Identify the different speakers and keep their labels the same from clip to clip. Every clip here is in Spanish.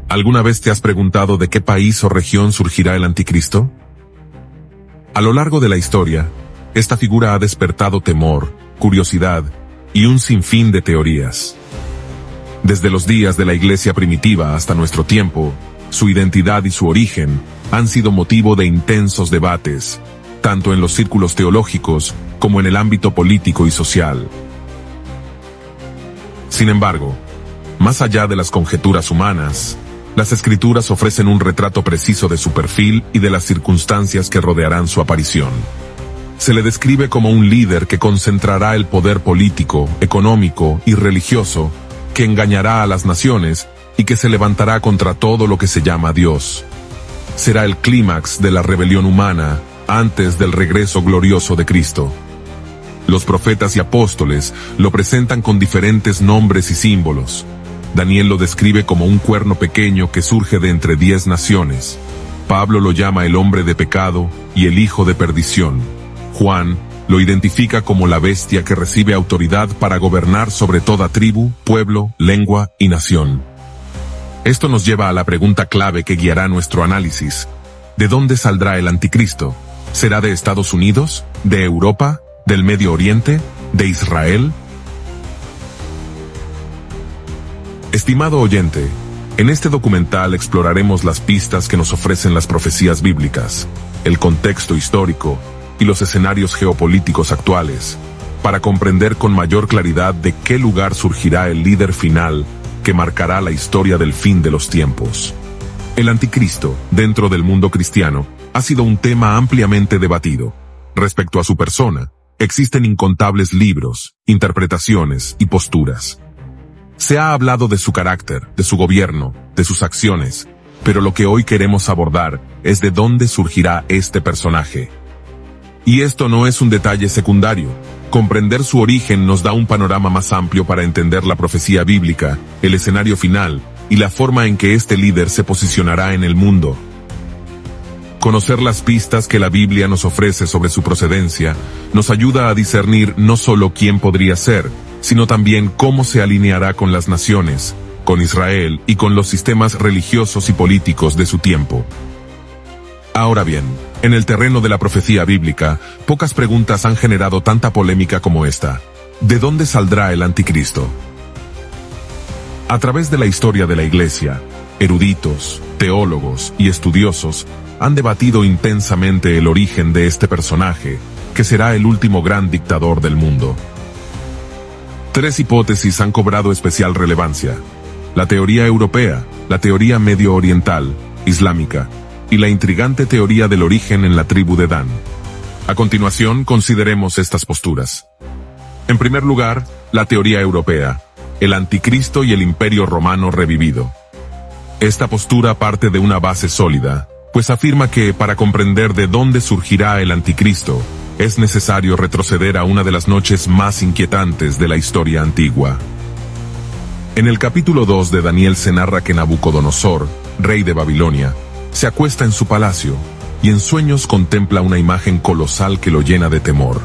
Speaker 1: ¿Alguna vez te has preguntado de qué país o región surgirá el anticristo? A lo largo de la historia, esta figura ha despertado temor, curiosidad y un sinfín de teorías. Desde los días de la Iglesia primitiva hasta nuestro tiempo, su identidad y su origen han sido motivo de intensos debates, tanto en los círculos teológicos como en el ámbito político y social. Sin embargo, más allá de las conjeturas humanas, las Escrituras ofrecen un retrato preciso de su perfil y de las circunstancias que rodearán su aparición. Se le describe como un líder que concentrará el poder político, económico y religioso, que engañará a las naciones y que se levantará contra todo lo que se llama Dios. Será el clímax de la rebelión humana antes del regreso glorioso de Cristo. Los profetas y apóstoles lo presentan con diferentes nombres y símbolos. Daniel lo describe como un cuerno pequeño que surge de entre 10 naciones. Pablo lo llama el hombre de pecado y el hijo de perdición. Juan lo identifica como la bestia que recibe autoridad para gobernar sobre toda tribu, pueblo, lengua y nación. Esto nos lleva a la pregunta clave que guiará nuestro análisis. ¿De dónde saldrá el anticristo? ¿Será de Estados Unidos? ¿De Europa? ¿Del Medio Oriente? ¿De Israel? Estimado oyente, en este documental exploraremos las pistas que nos ofrecen las profecías bíblicas, el contexto histórico y los escenarios geopolíticos actuales, para comprender con mayor claridad de qué lugar surgirá el líder final que marcará la historia del fin de los tiempos. El anticristo, dentro del mundo cristiano, ha sido un tema ampliamente debatido. Respecto a su persona, existen incontables libros, interpretaciones y posturas. Se ha hablado de su carácter, de su gobierno, de sus acciones, pero lo que hoy queremos abordar es de dónde surgirá este personaje. Y esto no es un detalle secundario. Comprender su origen nos da un panorama más amplio para entender la profecía bíblica, el escenario final y la forma en que este líder se posicionará en el mundo. Conocer las pistas que la Biblia nos ofrece sobre su procedencia nos ayuda a discernir no solo quién podría ser, sino también cómo se alineará con las naciones, con Israel y con los sistemas religiosos y políticos de su tiempo. Ahora bien, en el terreno de la profecía bíblica, pocas preguntas han generado tanta polémica como esta. ¿De dónde saldrá el anticristo? A través de la historia de la Iglesia, eruditos, teólogos y estudiosos han debatido intensamente el origen de este personaje, que será el último gran dictador del mundo. 3 hipótesis han cobrado especial relevancia: la teoría europea, la teoría medio oriental, islámica, y la intrigante teoría del origen en la tribu de Dan. A continuación, consideremos estas posturas. En primer lugar, la teoría europea, el anticristo y el imperio romano revivido. Esta postura parte de una base sólida, pues afirma que para comprender de dónde surgirá el anticristo, es necesario retroceder a una de las noches más inquietantes de la historia antigua. En el capítulo 2 de Daniel se narra que Nabucodonosor, rey de Babilonia, se acuesta en su palacio y en sueños contempla una imagen colosal que lo llena de temor.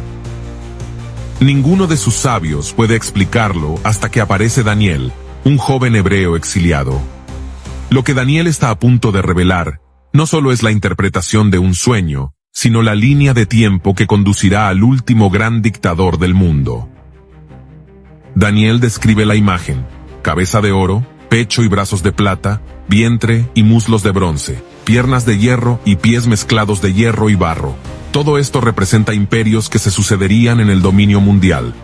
Speaker 1: Ninguno de sus sabios puede explicarlo hasta que aparece Daniel, un joven hebreo exiliado. Lo que Daniel está a punto de revelar no solo es la interpretación de un sueño, sino la línea de tiempo que conducirá al último gran dictador del mundo. Daniel describe la imagen: cabeza de oro, pecho y brazos de plata, vientre y muslos de bronce, piernas de hierro y pies mezclados de hierro y barro. Todo esto representa imperios que se sucederían en el dominio mundial.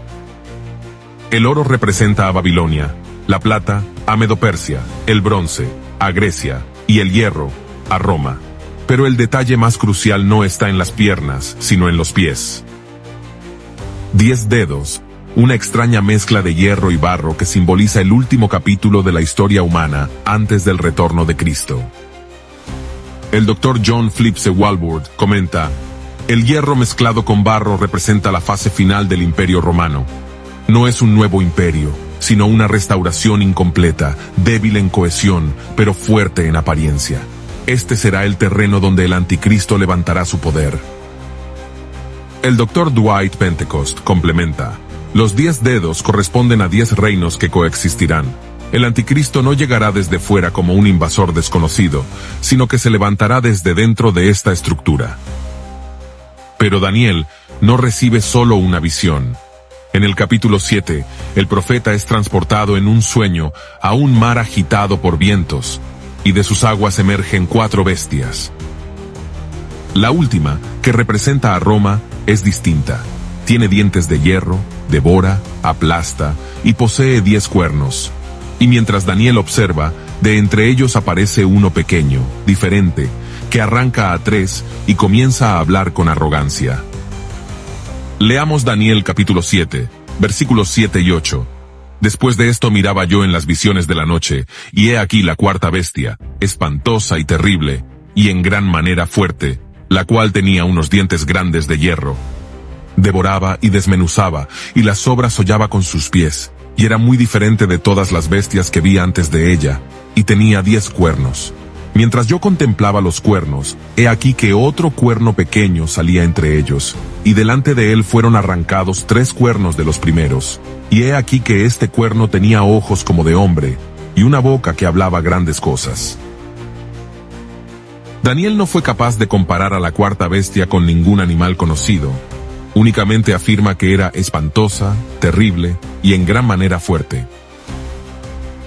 Speaker 1: El oro representa a Babilonia, la plata a Medo-Persia, el bronce a Grecia y el hierro a Roma. Pero el detalle más crucial no está en las piernas, sino en los pies. 10 dedos, una extraña mezcla de hierro y barro que simboliza el último capítulo de la historia humana antes del retorno de Cristo. El Dr. John Phillips Walworth comenta: el hierro mezclado con barro representa la fase final del Imperio Romano. No es un nuevo imperio, sino una restauración incompleta, débil en cohesión, pero fuerte en apariencia. Este será el terreno donde el anticristo levantará su poder. El Dr. Dwight Pentecost complementa: los 10 dedos corresponden a 10 reinos que coexistirán. El anticristo no llegará desde fuera como un invasor desconocido, sino que se levantará desde dentro de esta estructura. Pero Daniel no recibe solo una visión. En el capítulo 7, el profeta es transportado en un sueño a un mar agitado por vientos, y de sus aguas emergen 4 bestias. La última, que representa a Roma, es distinta. Tiene dientes de hierro, devora, aplasta y posee 10 cuernos. Y mientras Daniel observa, de entre ellos aparece uno pequeño, diferente, que arranca a 3 y comienza a hablar con arrogancia. Leamos Daniel capítulo 7, versículos 7 y 8. Después de esto miraba yo en las visiones de la noche, y he aquí la cuarta bestia, espantosa y terrible, y en gran manera fuerte, la cual tenía unos dientes grandes de hierro. Devoraba y desmenuzaba, y las sobras hollaba con sus pies, y era muy diferente de todas las bestias que vi antes de ella, y tenía 10 cuernos. Mientras yo contemplaba los cuernos, he aquí que otro cuerno pequeño salía entre ellos, y delante de él fueron arrancados 3 cuernos de los primeros, y he aquí que este cuerno tenía ojos como de hombre, y una boca que hablaba grandes cosas. Daniel no fue capaz de comparar a la cuarta bestia con ningún animal conocido. Únicamente afirma que era espantosa, terrible y en gran manera fuerte.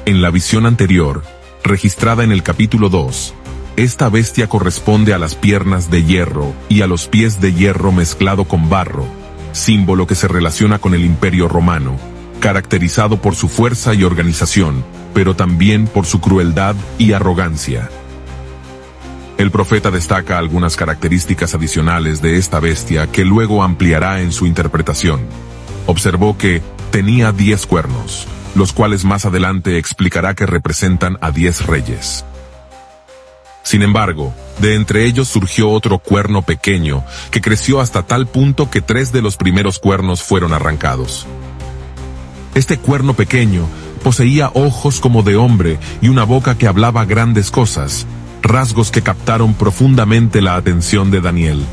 Speaker 1: En la visión anterior, registrada en el capítulo 2, esta bestia corresponde a las piernas de hierro y a los pies de hierro mezclado con barro, símbolo que se relaciona con el Imperio Romano, caracterizado por su fuerza y organización, pero también por su crueldad y arrogancia. El profeta destaca algunas características adicionales de esta bestia que luego ampliará en su interpretación. Observó que tenía 10 cuernos, los cuales más adelante explicará que representan a 10 reyes. Sin embargo, de entre ellos surgió otro cuerno pequeño, que creció hasta tal punto que 3 de los primeros cuernos fueron arrancados. Este cuerno pequeño poseía ojos como de hombre y una boca que hablaba grandes cosas, rasgos que captaron profundamente la atención de Daniel.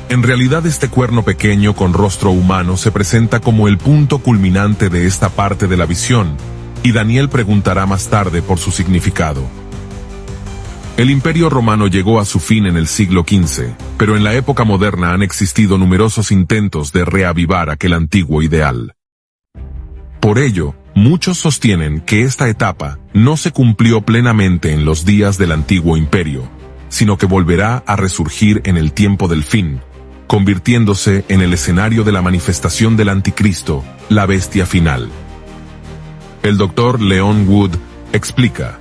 Speaker 1: En realidad este cuerno pequeño con rostro humano se presenta como el punto culminante de esta parte de la visión, y Daniel preguntará más tarde por su significado. El Imperio Romano llegó a su fin en el siglo XV, pero en la época moderna han existido numerosos intentos de reavivar aquel antiguo ideal. Por ello, muchos sostienen que esta etapa no se cumplió plenamente en los días del antiguo imperio, sino que volverá a resurgir en el tiempo del fin, convirtiéndose en el escenario de la manifestación del anticristo, la bestia final. El doctor Leon Wood explica: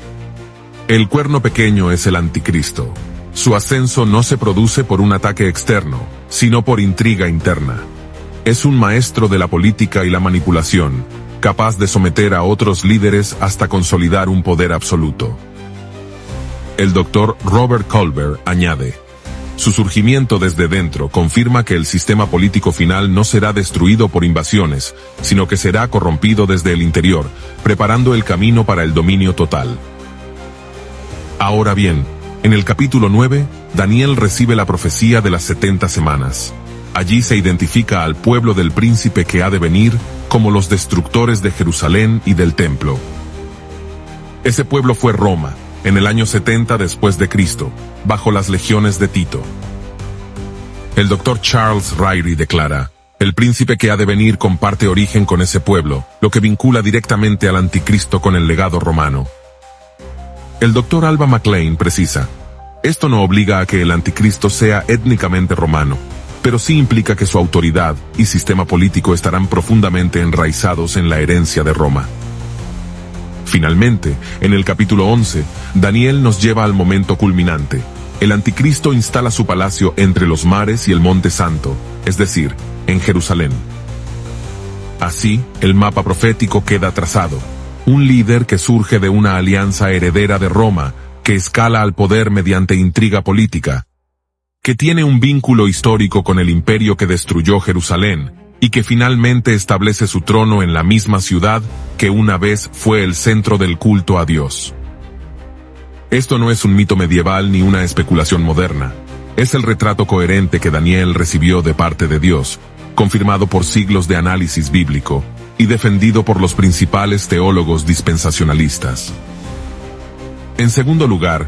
Speaker 1: el cuerno pequeño es el anticristo. Su ascenso no se produce por un ataque externo, sino por intriga interna. Es un maestro de la política y la manipulación, capaz de someter a otros líderes hasta consolidar un poder absoluto. El doctor Robert Culver añade: su surgimiento desde dentro confirma que el sistema político final no será destruido por invasiones, sino que será corrompido desde el interior, preparando el camino para el dominio total. Ahora bien, en el capítulo 9, Daniel recibe la profecía de las 70 semanas. Allí se identifica al pueblo del príncipe que ha de venir como los destructores de Jerusalén y del templo. Ese pueblo fue Roma, en el año 70 después de Cristo, bajo las legiones de Tito. El doctor Charles Ryrie declara: el príncipe que ha de venir comparte origen con ese pueblo, lo que vincula directamente al anticristo con el legado romano. El doctor Alba McLean precisa: esto no obliga a que el anticristo sea étnicamente romano, pero sí implica que su autoridad y sistema político estarán profundamente enraizados en la herencia de Roma. Finalmente, en el capítulo 11, Daniel nos lleva al momento culminante. El anticristo instala su palacio entre los mares y el Monte Santo, es decir, en Jerusalén. Así, el mapa profético queda trazado. Un líder que surge de una alianza heredera de Roma, que escala al poder mediante intriga política, que tiene un vínculo histórico con el imperio que destruyó Jerusalén, y que finalmente establece su trono en la misma ciudad que una vez fue el centro del culto a Dios. Esto no es un mito medieval ni una especulación moderna. Es el retrato coherente que Daniel recibió de parte de Dios, confirmado por siglos de análisis bíblico, y defendido por los principales teólogos dispensacionalistas. En segundo lugar,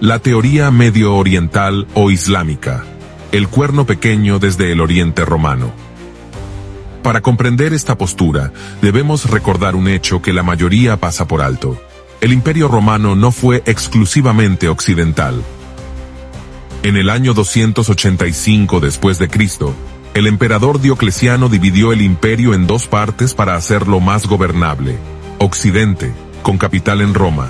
Speaker 1: la teoría medio oriental o islámica, el cuerno pequeño desde el Oriente Romano. Para comprender esta postura, debemos recordar un hecho que la mayoría pasa por alto. El Imperio Romano no fue exclusivamente occidental. En el año 285 después de Cristo, el emperador Diocleciano dividió el imperio en dos partes para hacerlo más gobernable: Occidente, con capital en Roma;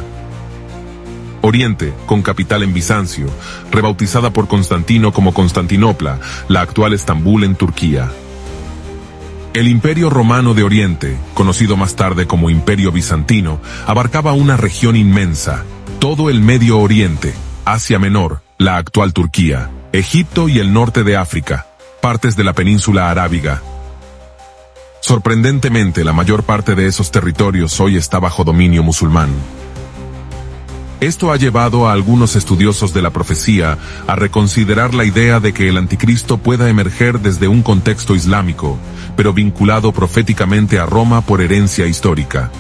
Speaker 1: Oriente, con capital en Bizancio, rebautizada por Constantino como Constantinopla, la actual Estambul en Turquía. El Imperio Romano de Oriente, conocido más tarde como Imperio Bizantino, abarcaba una región inmensa, todo el Medio Oriente, Asia Menor, la actual Turquía, Egipto y el norte de África, partes de la península arábiga. Sorprendentemente, la mayor parte de esos territorios hoy está bajo dominio musulmán. Esto ha llevado a algunos estudiosos de la profecía a reconsiderar la idea de que el anticristo pueda emerger desde un contexto islámico, pero vinculado proféticamente a Roma por herencia histórica.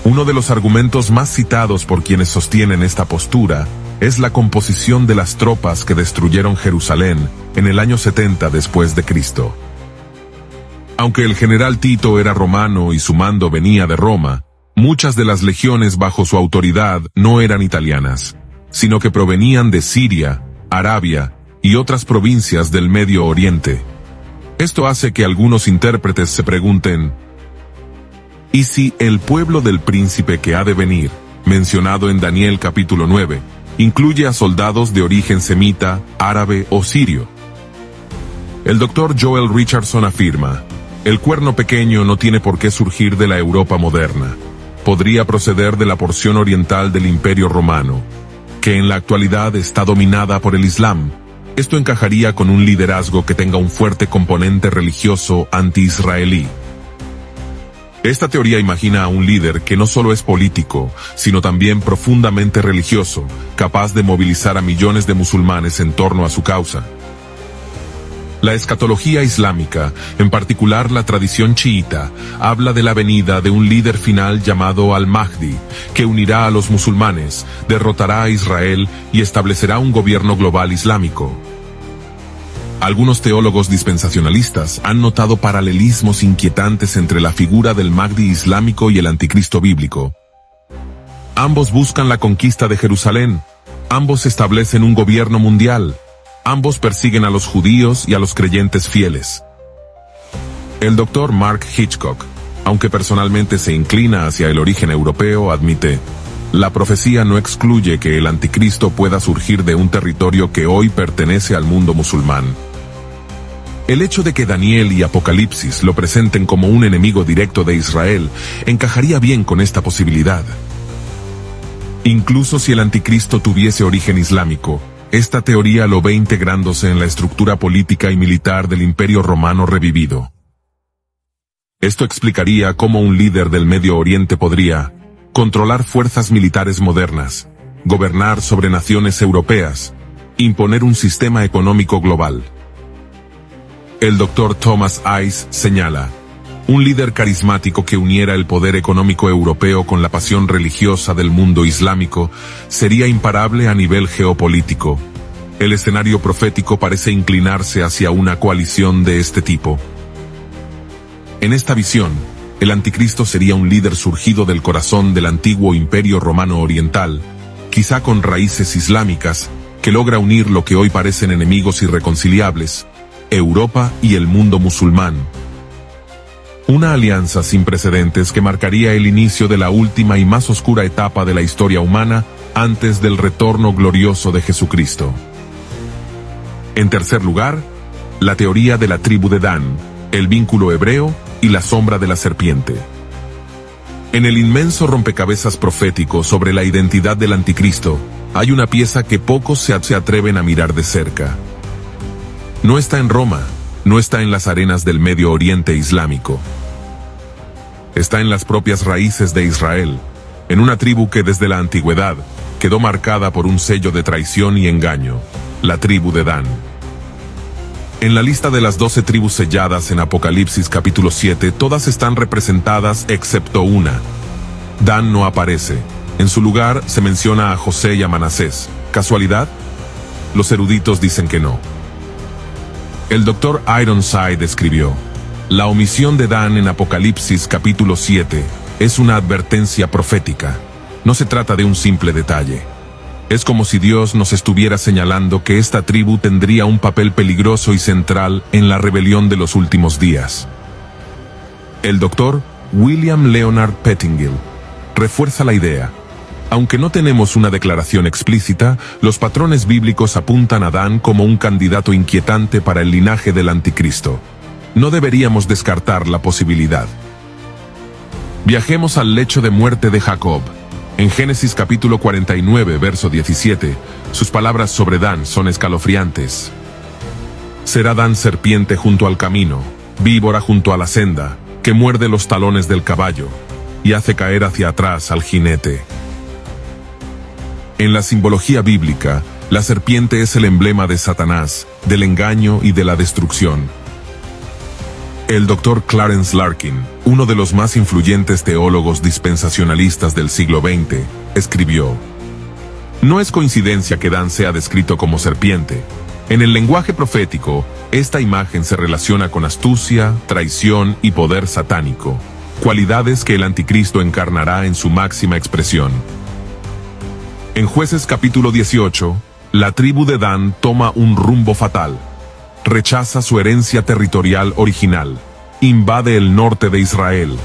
Speaker 1: Uno de los argumentos más citados por quienes sostienen esta postura es la composición de las tropas que destruyeron Jerusalén en el año 70 después de Cristo. Aunque el general Tito era romano y su mando venía de Roma, muchas de las legiones bajo su autoridad no eran italianas, sino que provenían de Siria, Arabia y otras provincias del Medio Oriente. Esto hace que algunos intérpretes se pregunten: ¿y si el pueblo del príncipe que ha de venir, mencionado en Daniel capítulo 9, incluye a soldados de origen semita, árabe o sirio? El doctor Joel Richardson afirma: el cuerno pequeño no tiene por qué surgir de la Europa moderna. Podría proceder de la porción oriental del Imperio Romano, que en la actualidad está dominada por el Islam. Esto encajaría con un liderazgo que tenga un fuerte componente religioso anti-israelí. Esta teoría imagina a un líder que no solo es político, sino también profundamente religioso, capaz de movilizar a millones de musulmanes en torno a su causa. La escatología islámica, en particular la tradición chiita, habla de la venida de un líder final llamado Al-Mahdi, que unirá a los musulmanes, derrotará a Israel y establecerá un gobierno global islámico. Algunos teólogos dispensacionalistas han notado paralelismos inquietantes entre la figura del Mahdi islámico y el anticristo bíblico. Ambos buscan la conquista de Jerusalén, ambos establecen un gobierno mundial, ambos persiguen a los judíos y a los creyentes fieles. El doctor Mark Hitchcock, aunque personalmente se inclina hacia el origen europeo, admite: la profecía no excluye que el anticristo pueda surgir de un territorio que hoy pertenece al mundo musulmán. El hecho de que Daniel y Apocalipsis lo presenten como un enemigo directo de Israel encajaría bien con esta posibilidad. Incluso si el anticristo tuviese origen islámico, esta teoría lo ve integrándose en la estructura política y militar del Imperio Romano revivido. Esto explicaría cómo un líder del Medio Oriente podría controlar fuerzas militares modernas, gobernar sobre naciones europeas, imponer un sistema económico global. El Dr. Thomas Ice señala: un líder carismático que uniera el poder económico europeo con la pasión religiosa del mundo islámico sería imparable a nivel geopolítico. El escenario profético parece inclinarse hacia una coalición de este tipo. En esta visión, el anticristo sería un líder surgido del corazón del antiguo Imperio Romano Oriental, quizá con raíces islámicas, que logra unir lo que hoy parecen enemigos irreconciliables, Europa y el mundo musulmán. Una alianza sin precedentes que marcaría el inicio de la última y más oscura etapa de la historia humana antes del retorno glorioso de Jesucristo. En tercer lugar, la teoría de la tribu de Dan, el vínculo hebreo y la sombra de la serpiente. En el inmenso rompecabezas profético sobre la identidad del anticristo, hay una pieza que pocos se atreven a mirar de cerca. No está en Roma, no está en las arenas del Medio Oriente islámico. Está en las propias raíces de Israel, en una tribu que desde la antigüedad quedó marcada por un sello de traición y engaño, la tribu de Dan. En la lista de las 12 tribus selladas en Apocalipsis capítulo 7, todas están representadas excepto una. Dan no aparece. En su lugar se menciona a José y a Manasés. ¿Casualidad? Los eruditos dicen que no. El Dr. Ironside escribió: la omisión de Dan en Apocalipsis capítulo 7 es una advertencia profética. No se trata de un simple detalle. Es como si Dios nos estuviera señalando que esta tribu tendría un papel peligroso y central en la rebelión de los últimos días. El Dr. William Leonard Pettingill refuerza la idea. Aunque no tenemos una declaración explícita, los patrones bíblicos apuntan a Dan como un candidato inquietante para el linaje del anticristo. No deberíamos descartar la posibilidad. Viajemos al lecho de muerte de Jacob. En Génesis capítulo 49, verso 17, sus palabras sobre Dan son escalofriantes. Será Dan serpiente junto al camino, víbora junto a la senda, que muerde los talones del caballo y hace caer hacia atrás al jinete. En la simbología bíblica, la serpiente es el emblema de Satanás, del engaño y de la destrucción. El Dr. Clarence Larkin, uno de los más influyentes teólogos dispensacionalistas del siglo XX, escribió: no es coincidencia que Dan sea descrito como serpiente. En el lenguaje profético, esta imagen se relaciona con astucia, traición y poder satánico, cualidades que el anticristo encarnará en su máxima expresión. En Jueces capítulo 18, la tribu de Dan toma un rumbo fatal. Rechaza su herencia territorial original, invade el norte de Israel,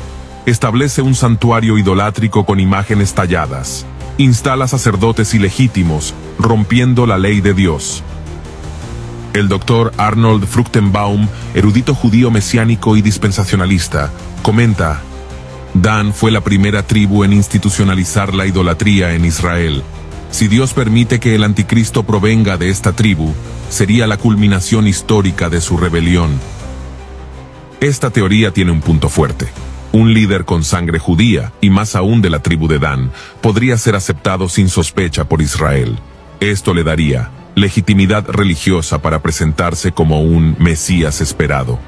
Speaker 1: establece un santuario idolátrico con imágenes talladas, instala sacerdotes ilegítimos, rompiendo la ley de Dios. El Dr. Arnold Fruchtenbaum, erudito judío mesiánico y dispensacionalista, comenta: Dan fue la primera tribu en institucionalizar la idolatría en Israel. Si Dios permite que el anticristo provenga de esta tribu, sería la culminación histórica de su rebelión. Esta teoría tiene un punto fuerte. Un líder con sangre judía, y más aún de la tribu de Dan, podría ser aceptado sin sospecha por Israel. Esto le daría legitimidad religiosa para presentarse como un Mesías esperado.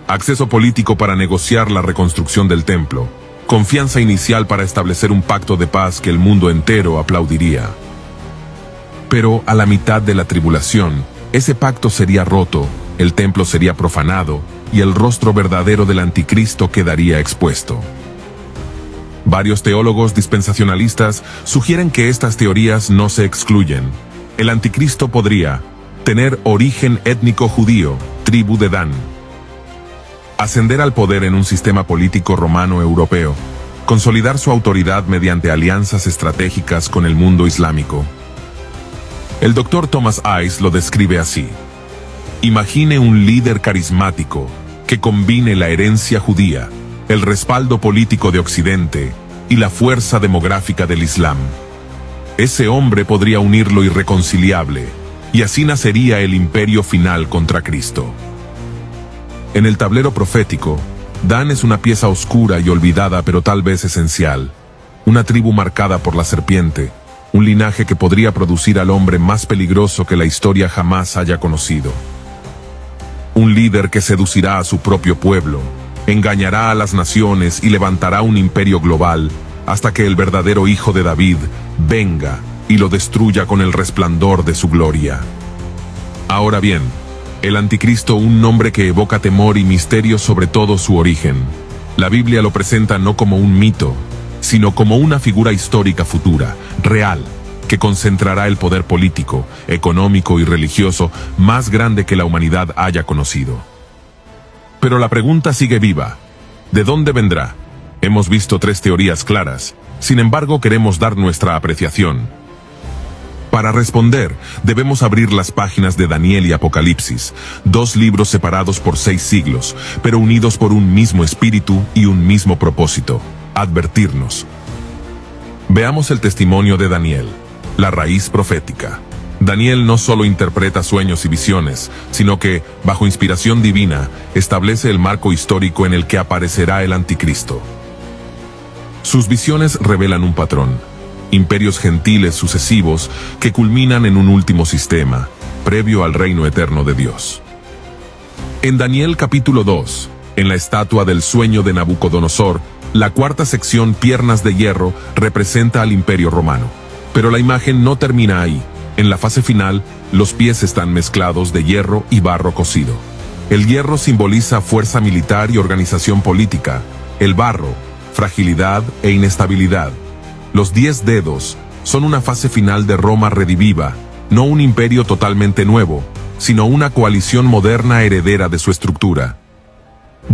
Speaker 1: Acceso político para negociar la reconstrucción del templo. Confianza inicial para establecer un pacto de paz que el mundo entero aplaudiría. Pero a la mitad de la tribulación, ese pacto sería roto, el templo sería profanado, y el rostro verdadero del anticristo quedaría expuesto. Varios teólogos dispensacionalistas sugieren que estas teorías no se excluyen. El anticristo podría tener origen étnico judío, tribu de Dan, ascender al poder en un sistema político romano europeo, consolidar su autoridad mediante alianzas estratégicas con el mundo islámico. El Dr. Thomas Ice lo describe así: imagine un líder carismático que combine la herencia judía, el respaldo político de Occidente y la fuerza demográfica del Islam. Ese hombre podría unir lo irreconciliable, y así nacería el imperio final contra Cristo. En el tablero profético, Dan es una pieza oscura y olvidada, pero tal vez esencial. Una tribu marcada por la serpiente, un linaje que podría producir al hombre más peligroso que la historia jamás haya conocido. Un líder que seducirá a su propio pueblo, engañará a las naciones y levantará un imperio global, hasta que el verdadero hijo de David venga y lo destruya con el resplandor de su gloria. Ahora bien, el anticristo, un nombre que evoca temor y misterio sobre todo su origen. La Biblia lo presenta no como un mito, sino como una figura histórica futura, real, que concentrará el poder político, económico y religioso más grande que la humanidad haya conocido. Pero la pregunta sigue viva: ¿de dónde vendrá? Hemos visto 3 teorías claras, sin embargo queremos dar nuestra apreciación. Para responder, debemos abrir las páginas de Daniel y Apocalipsis, 2 libros separados por 6 siglos, pero unidos por un mismo espíritu y un mismo propósito: advertirnos. Veamos el testimonio de Daniel, la raíz profética. Daniel no solo interpreta sueños y visiones, sino que, bajo inspiración divina, establece el marco histórico en el que aparecerá el anticristo. Sus visiones revelan un patrón: imperios gentiles sucesivos que culminan en un último sistema, previo al reino eterno de Dios. En Daniel capítulo 2, en la estatua del sueño de Nabucodonosor, la cuarta sección, piernas de hierro, representa al Imperio Romano. Pero la imagen no termina ahí. En la fase final, los pies están mezclados de hierro y barro cocido. El hierro simboliza fuerza militar y organización política. El barro, fragilidad e inestabilidad. Los 10 dedos son una fase final de Roma rediviva, no un imperio totalmente nuevo, sino una coalición moderna heredera de su estructura.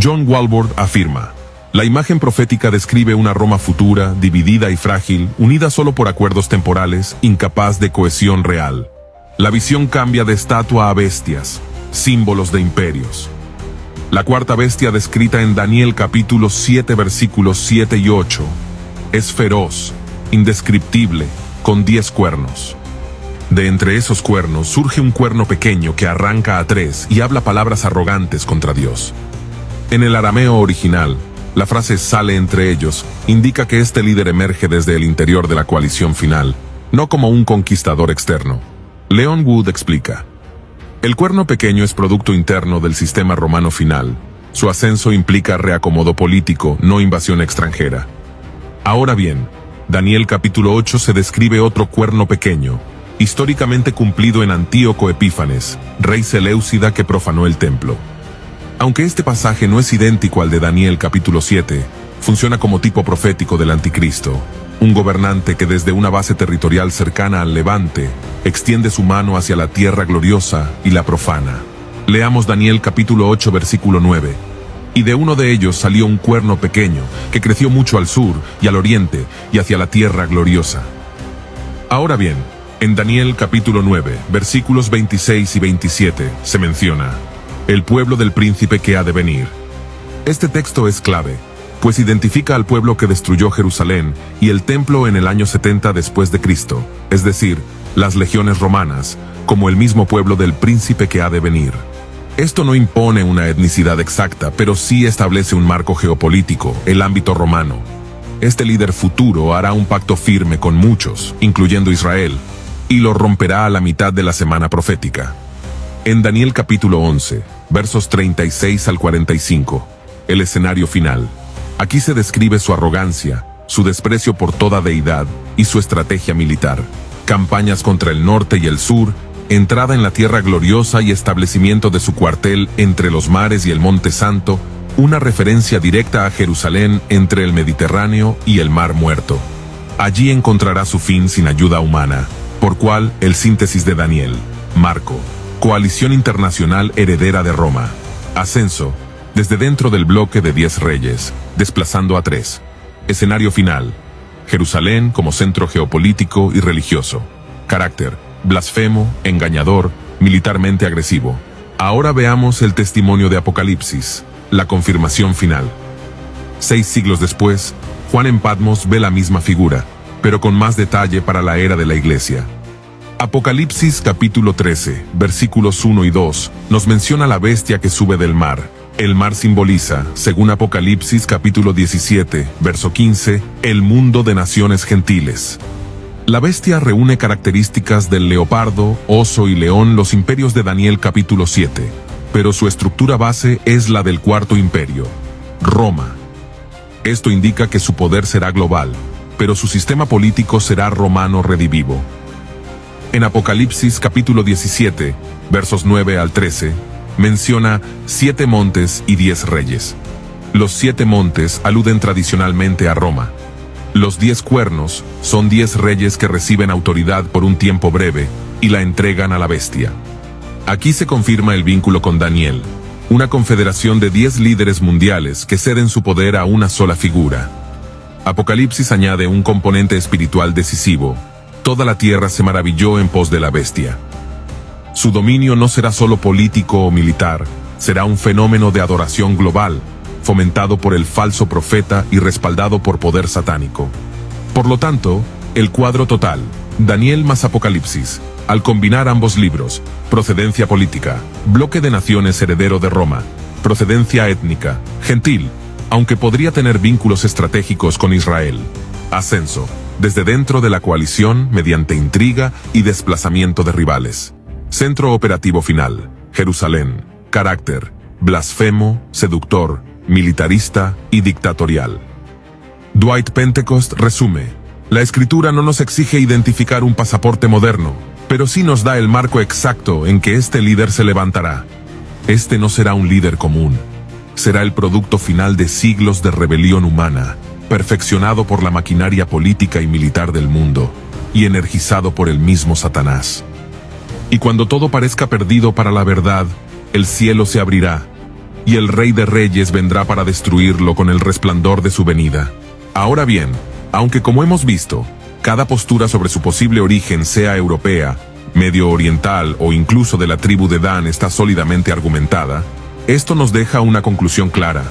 Speaker 1: John Walworth afirma: la imagen profética describe una Roma futura, dividida y frágil, unida solo por acuerdos temporales, incapaz de cohesión real. La visión cambia de estatua a bestias, símbolos de imperios. La cuarta bestia descrita en Daniel capítulo 7 versículos 7 y 8 es feroz, indescriptible, con 10 cuernos. De entre esos cuernos surge un cuerno pequeño que arranca a 3 y habla palabras arrogantes contra Dios. En el arameo original, la frase "sale entre ellos" indica que este líder emerge desde el interior de la coalición final, no como un conquistador externo. Leon Wood explica: el cuerno pequeño es producto interno del sistema romano final. Su ascenso implica reacomodo político, no invasión extranjera. Ahora bien, Daniel capítulo 8 se describe otro cuerno pequeño, históricamente cumplido en Antíoco Epífanes, rey Seleucida que profanó el templo. Aunque este pasaje no es idéntico al de Daniel capítulo 7, funciona como tipo profético del anticristo, un gobernante que desde una base territorial cercana al Levante, extiende su mano hacia la tierra gloriosa y la profana. Leamos Daniel capítulo 8 versículo 9. Y de uno de ellos salió un cuerno pequeño, que creció mucho al sur y al oriente y hacia la tierra gloriosa. Ahora bien, en Daniel capítulo 9, versículos 26 y 27, se menciona: el pueblo del príncipe que ha de venir. Este texto es clave, pues identifica al pueblo que destruyó Jerusalén y el templo en el año 70 después de Cristo, es decir, las legiones romanas, como el mismo pueblo del príncipe que ha de venir. Esto no impone una etnicidad exacta, pero sí establece un marco geopolítico, el ámbito romano. Este líder futuro hará un pacto firme con muchos, incluyendo Israel, y lo romperá a la mitad de la semana profética. En Daniel capítulo 11, versos 36 al 45, el escenario final. Aquí se describe su arrogancia, su desprecio por toda deidad y su estrategia militar. Campañas contra el norte y el sur, entrada en la tierra gloriosa y establecimiento de su cuartel entre los mares y el Monte Santo, una referencia directa a Jerusalén entre el Mediterráneo y el Mar Muerto. Allí encontrará su fin sin ayuda humana, por cual el síntesis de Daniel. Marco: coalición internacional heredera de Roma. Ascenso: desde dentro del bloque de 10 reyes, desplazando a 3. Escenario final: Jerusalén como centro geopolítico y religioso. Carácter: blasfemo, engañador, militarmente agresivo. Ahora veamos el testimonio de Apocalipsis, la confirmación final. 6 siglos después, Juan en Patmos ve la misma figura, pero con más detalle para la era de la Iglesia. Apocalipsis capítulo 13, versículos 1 y 2, nos menciona la bestia que sube del mar. El mar simboliza, según Apocalipsis capítulo 17, verso 15, el mundo de naciones gentiles. La bestia reúne características del leopardo, oso y león, los imperios de Daniel capítulo 7, pero su estructura base es la del cuarto imperio, Roma. Esto indica que su poder será global, pero su sistema político será romano redivivo. En Apocalipsis capítulo 17, versos 9 al 13, menciona 7 montes y 10 reyes. Los 7 montes aluden tradicionalmente a Roma. Los 10 cuernos son 10 reyes que reciben autoridad por un tiempo breve y la entregan a la bestia. Aquí se confirma el vínculo con Daniel, una confederación de 10 líderes mundiales que ceden su poder a una sola figura. Apocalipsis añade un componente espiritual decisivo: toda la tierra se maravilló en pos de la bestia. Su dominio no será solo político o militar, será un fenómeno de adoración global, fomentado por el falso profeta y respaldado por poder satánico. Por lo tanto, el cuadro total, Daniel más Apocalipsis, al combinar ambos libros, procedencia política, bloque de naciones heredero de Roma, procedencia étnica, gentil, aunque podría tener vínculos estratégicos con Israel, ascenso, desde dentro de la coalición mediante intriga y desplazamiento de rivales. Centro operativo final, Jerusalén, carácter, blasfemo, seductor, militarista y dictatorial. Dwight Pentecost resume: la Escritura no nos exige identificar un pasaporte moderno, pero sí nos da el marco exacto en que este líder se levantará. Este no será un líder común. Será el producto final de siglos de rebelión humana, perfeccionado por la maquinaria política y militar del mundo, y energizado por el mismo Satanás. Y cuando todo parezca perdido para la verdad, el cielo se abrirá, y el Rey de Reyes vendrá para destruirlo con el resplandor de su venida. Ahora bien, aunque como hemos visto, cada postura sobre su posible origen, sea europea, medio oriental o incluso de la tribu de Dan, está sólidamente argumentada, esto nos deja una conclusión clara.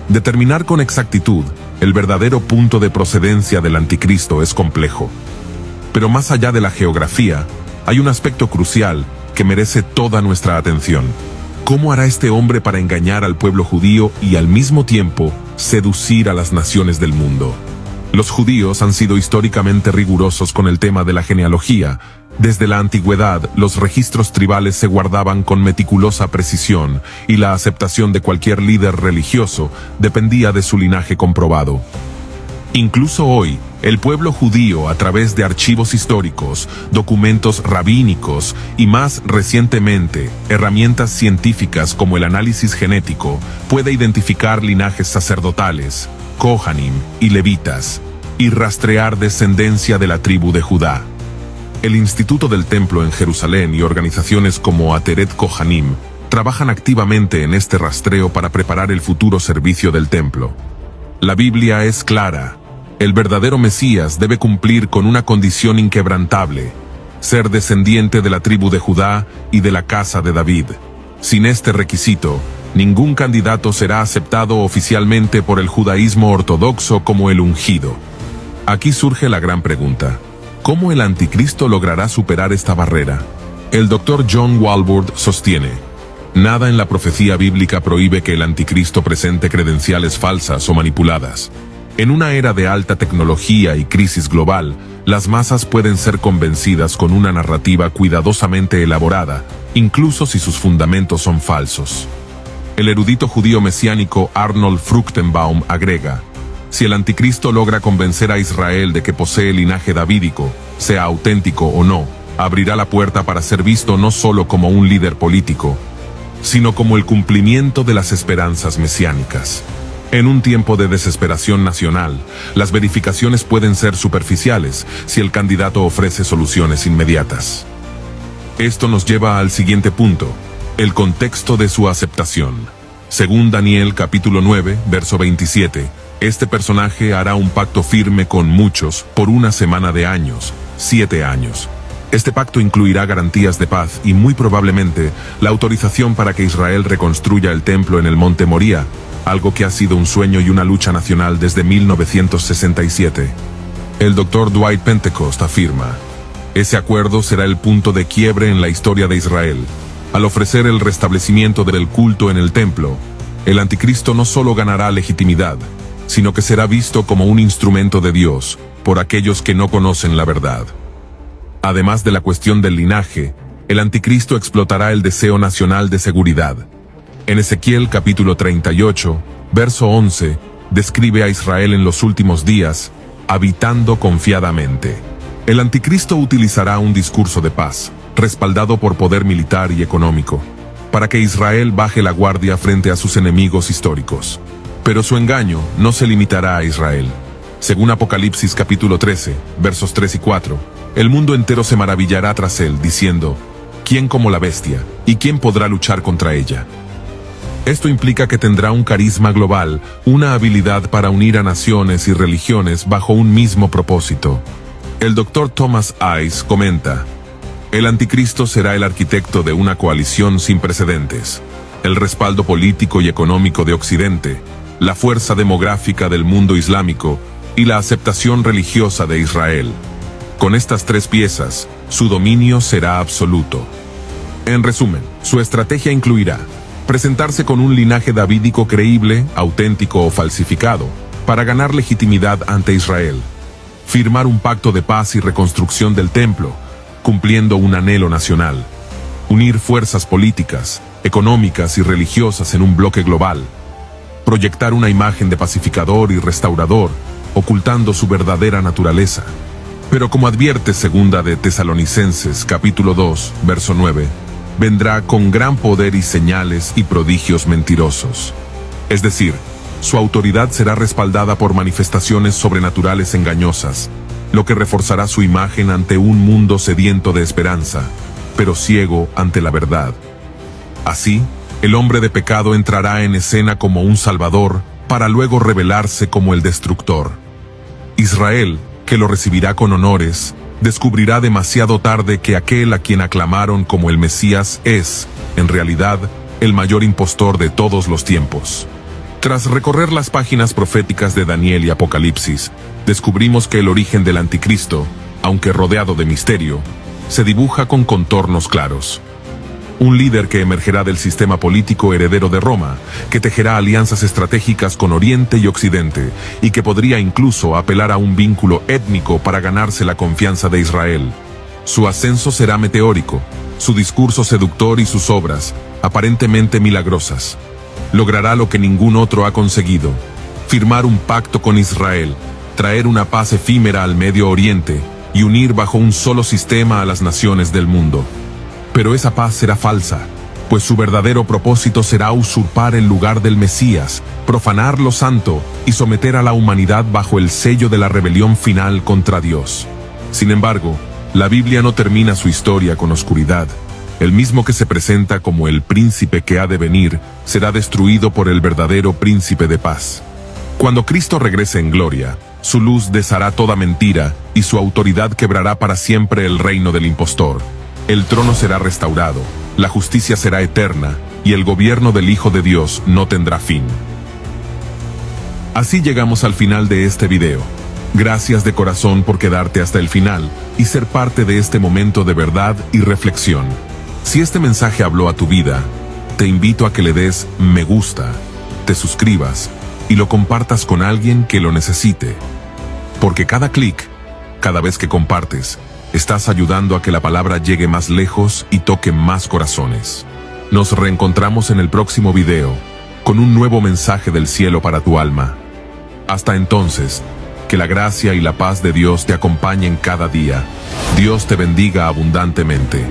Speaker 1: Determinar con exactitud el verdadero punto de procedencia del anticristo es complejo. Pero más allá de la geografía, hay un aspecto crucial que merece toda nuestra atención. ¿Cómo hará este hombre para engañar al pueblo judío y al mismo tiempo seducir a las naciones del mundo? Los judíos han sido históricamente rigurosos con el tema de la genealogía. Desde la antigüedad, los registros tribales se guardaban con meticulosa precisión y la aceptación de cualquier líder religioso dependía de su linaje comprobado. Incluso hoy, el pueblo judío, a través de archivos históricos, documentos rabínicos y más recientemente, herramientas científicas como el análisis genético, puede identificar linajes sacerdotales, Kohanim y levitas, y rastrear descendencia de la tribu de Judá. El Instituto del Templo en Jerusalén y organizaciones como Ateret Kohanim trabajan activamente en este rastreo para preparar el futuro servicio del templo. La Biblia es clara. El verdadero Mesías debe cumplir con una condición inquebrantable: ser descendiente de la tribu de Judá y de la casa de David. Sin este requisito, ningún candidato será aceptado oficialmente por el judaísmo ortodoxo como el ungido. Aquí surge la gran pregunta: ¿cómo el anticristo logrará superar esta barrera? El Dr. John Walvoord sostiene: nada en la profecía bíblica prohíbe que el anticristo presente credenciales falsas o manipuladas. En una era de alta tecnología y crisis global, las masas pueden ser convencidas con una narrativa cuidadosamente elaborada, incluso si sus fundamentos son falsos. El erudito judío mesiánico Arnold Fruchtenbaum agrega: si el anticristo logra convencer a Israel de que posee linaje davídico, sea auténtico o no, abrirá la puerta para ser visto no solo como un líder político, sino como el cumplimiento de las esperanzas mesiánicas. En un tiempo de desesperación nacional, las verificaciones pueden ser superficiales si el candidato ofrece soluciones inmediatas. Esto nos lleva al siguiente punto: el contexto de su aceptación. Según Daniel capítulo 9, verso 27, este personaje hará un pacto firme con muchos por una semana de años, 7 años. Este pacto incluirá garantías de paz y muy probablemente la autorización para que Israel reconstruya el templo en el monte Moría, algo que ha sido un sueño y una lucha nacional desde 1967. El Dr. Dwight Pentecost afirma: ese acuerdo será el punto de quiebre en la historia de Israel. Al ofrecer el restablecimiento del culto en el templo, el anticristo no solo ganará legitimidad, sino que será visto como un instrumento de Dios por aquellos que no conocen la verdad. Además de la cuestión del linaje, el anticristo explotará el deseo nacional de seguridad. En Ezequiel capítulo 38, verso 11, describe a Israel en los últimos días, habitando confiadamente. El anticristo utilizará un discurso de paz, respaldado por poder militar y económico, para que Israel baje la guardia frente a sus enemigos históricos. Pero su engaño no se limitará a Israel. Según Apocalipsis capítulo 13, versos 3 y 4, el mundo entero se maravillará tras él, diciendo: ¿quién como la bestia? ¿Y quién podrá luchar contra ella? Esto implica que tendrá un carisma global, una habilidad para unir a naciones y religiones bajo un mismo propósito. El Dr. Thomas Ice comenta: el anticristo será el arquitecto de una coalición sin precedentes, el respaldo político y económico de Occidente, la fuerza demográfica del mundo islámico y la aceptación religiosa de Israel. Con estas tres piezas, su dominio será absoluto. En resumen, su estrategia incluirá presentarse con un linaje davídico creíble, auténtico o falsificado, para ganar legitimidad ante Israel, firmar un pacto de paz y reconstrucción del templo, cumpliendo un anhelo nacional, unir fuerzas políticas, económicas y religiosas en un bloque global. Proyectar una imagen de pacificador y restaurador, ocultando su verdadera naturaleza. Pero como advierte segunda de Tesalonicenses, capítulo 2, verso 9, vendrá con gran poder y señales y prodigios mentirosos. Es decir, su autoridad será respaldada por manifestaciones sobrenaturales engañosas, lo que reforzará su imagen ante un mundo sediento de esperanza, pero ciego ante la verdad. Así, el hombre de pecado entrará en escena como un salvador, para luego revelarse como el destructor. Israel, que lo recibirá con honores, descubrirá demasiado tarde que aquel a quien aclamaron como el Mesías es, en realidad, el mayor impostor de todos los tiempos. Tras recorrer las páginas proféticas de Daniel y Apocalipsis, descubrimos que el origen del anticristo, aunque rodeado de misterio, se dibuja con contornos claros. Un líder que emergerá del sistema político heredero de Roma, que tejerá alianzas estratégicas con Oriente y Occidente, y que podría incluso apelar a un vínculo étnico para ganarse la confianza de Israel. Su ascenso será meteórico, su discurso seductor y sus obras, aparentemente milagrosas. Logrará lo que ningún otro ha conseguido: firmar un pacto con Israel, traer una paz efímera al Medio Oriente y unir bajo un solo sistema a las naciones del mundo. Pero esa paz será falsa, pues su verdadero propósito será usurpar el lugar del Mesías, profanar lo santo y someter a la humanidad bajo el sello de la rebelión final contra Dios. Sin embargo, la Biblia no termina su historia con oscuridad. El mismo que se presenta como el príncipe que ha de venir, será destruido por el verdadero príncipe de paz. Cuando Cristo regrese en gloria, su luz deshará toda mentira y su autoridad quebrará para siempre el reino del impostor. El trono será restaurado, la justicia será eterna y el gobierno del Hijo de Dios no tendrá fin. Así llegamos al final de este video. Gracias de corazón por quedarte hasta el final y ser parte de este momento de verdad y reflexión. Si este mensaje habló a tu vida, te invito a que le des me gusta, te suscribas y lo compartas con alguien que lo necesite. Porque cada clic, cada vez que compartes, estás ayudando a que la palabra llegue más lejos y toque más corazones. Nos reencontramos en el próximo video, con un nuevo mensaje del cielo para tu alma. Hasta entonces, que la gracia y la paz de Dios te acompañen cada día. Dios te bendiga abundantemente.